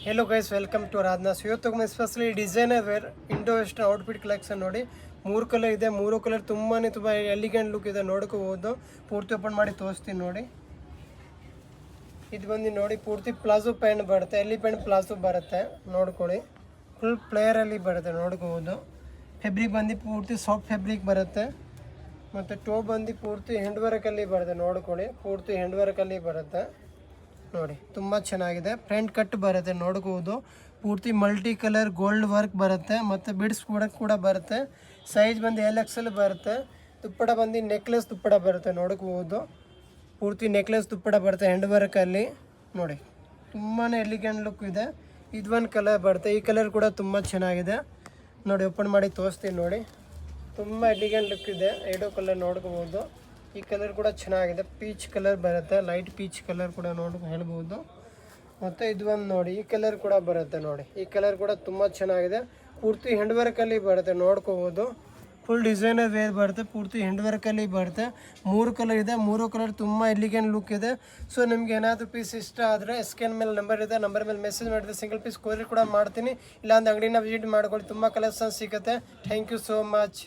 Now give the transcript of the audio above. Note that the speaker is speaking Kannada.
Hello guys, welcome to Rajnas. ಇವತ್ತು especially designer wear Indo western outfit collection ನೋಡಿ. 3 ಕಲರ್ ಇದೆ. 3 ಕಲರ್ ತುಂಬಾ ಎಲಿಗೆಂಟ್ ಲುಕ್ ಇದೆ, ನೋಡ್ಕೋಬೋದು. ಪೂರ್ತಿ ಓಪನ್ ಮಾಡಿ ತೋರಿಸ್ತೀನಿ ನೋಡಿ. ಇದು ಬಂದು ನೋಡಿ, ಪೂರ್ತಿ ಪ್ಲಾಜೋ ಪ್ಯಾಂಟ್ ಬರುತ್ತೆ, ಎಲ್ಲಿ ಪ್ಯಾಂಟ್ ಪ್ಲಾಜೋ ಬರುತ್ತೆ ನೋಡ್ಕೊಳ್ಳಿ. ಫುಲ್ ಪ್ಲೇಯರಲ್ಲಿ ಬರುತ್ತೆ, ನೋಡ್ಕೋಬೋದು. ಫೆಬ್ರಿಕ್ ಬಂದು ಪೂರ್ತಿ ಸಾಫ್ಟ್ ಫೆಬ್ರಿಕ್ ಬರುತ್ತೆ. ಮತ್ತು ಟೋ ಬಂದು ಪೂರ್ತಿ ಹ್ಯಾಂಡ್ ವರ್ಕಲ್ಲಿ ಬರುತ್ತೆ, ನೋಡ್ಕೊಳ್ಳಿ. ಪೂರ್ತಿ ಹ್ಯಾಂಡ್ ವರ್ಕಲ್ಲಿ ಬರುತ್ತೆ ನೋಡಿ, ತುಂಬ ಚೆನ್ನಾಗಿದೆ. ಫ್ರಂಟ್ ಕಟ್ ಬರುತ್ತೆ, ನೋಡ್ಕೋಬೋದು. ಪೂರ್ತಿ ಮಲ್ಟಿ ಕಲರ್ ಗೋಲ್ಡ್ ವರ್ಕ್ ಬರುತ್ತೆ ಮತ್ತು ಬಿಡ್ಸ್ ಕೂಡ ಬರುತ್ತೆ. ಸೈಜ್ ಬಂದು LXL ಬರುತ್ತೆ. ತುಪ್ಪಡ ಬಂದು ನೆಕ್ಲೆಸ್ ತುಪ್ಪಡ ಬರುತ್ತೆ, ನೋಡ್ಕೋಬೋದು. ಪೂರ್ತಿ ನೆಕ್ಲೆಸ್ ತುಪ್ಪಡ ಬರುತ್ತೆ ಹ್ಯಾಂಡ್ ವರ್ಕಲ್ಲಿ ನೋಡಿ. ತುಂಬಾ ಎಲಿಗೆಂಟ್ ಲುಕ್ ಇದೆ. ಇದು ಒಂದು ಕಲರ್ ಬರುತ್ತೆ, ಈ ಕಲರ್ ಕೂಡ ತುಂಬ ಚೆನ್ನಾಗಿದೆ ನೋಡಿ. ಓಪನ್ ಮಾಡಿ ತೋರಿಸ್ತೀನಿ ನೋಡಿ. ತುಂಬ ಎಲಿಗೆಂಟ್ ಲುಕ್ ಇದೆ. ಎರಡೂ ಕಲರ್ ನೋಡ್ಕೋಬೋದು. ಈ ಕಲರ್ ಕೂಡ ಚೆನ್ನಾಗಿದೆ, ಪೀಚ್ ಕಲರ್ ಬರುತ್ತೆ, ಲೈಟ್ ಪೀಚ್ ಕಲರ್ ಕೂಡ ಹೇಳ್ಬೋದು. ಮತ್ತು ಇದು ಒಂದು ನೋಡಿ, ಈ ಕಲರ್ ಕೂಡ ಬರುತ್ತೆ ನೋಡಿ. ಈ ಕಲರ್ ಕೂಡ ತುಂಬ ಚೆನ್ನಾಗಿದೆ. ಪೂರ್ತಿ ಹ್ಯಾಂಡ್ ವರ್ಕಲ್ಲಿ ಬರುತ್ತೆ, ನೋಡ್ಕೋಬೋದು. ಫುಲ್ ಡಿಸೈನರ್ ವೇರ್ ಬರುತ್ತೆ, ಪೂರ್ತಿ ಹ್ಯಾಂಡ್ ವರ್ಕಲ್ಲಿ ಬರುತ್ತೆ. 3 ಕಲರ್ ಇದೆ. 3 ಕಲರ್ ತುಂಬ ಎಲಿಗೆಂಟ್ ಲುಕ್ ಇದೆ. ಸೊ ನಿಮ್ಗೆ ಏನಾದರೂ ಪೀಸ್ ಇಷ್ಟ ಆದರೆ ಸ್ಕ್ಯಾನ್ ಮೇಲೆ ನಂಬರ್ ಇದೆ, ನಂಬರ್ ಮೇಲೆ ಮೆಸೇಜ್ ಮಾಡಿದ್ರೆ ಸಿಂಗಲ್ ಪೀಸ್ ಕೊರಿಯರ್ ಕೂಡ ಮಾಡ್ತೀನಿ. ಇಲ್ಲಾಂದ್ರೆ ಅಂಗಡಿನ ವಿಸಿಟ್ ಮಾಡ್ಕೊಳ್ಳಿ, ತುಂಬ ಕಲೆಕ್ಷನ್ ಸಿಗುತ್ತೆ. Thank you so much.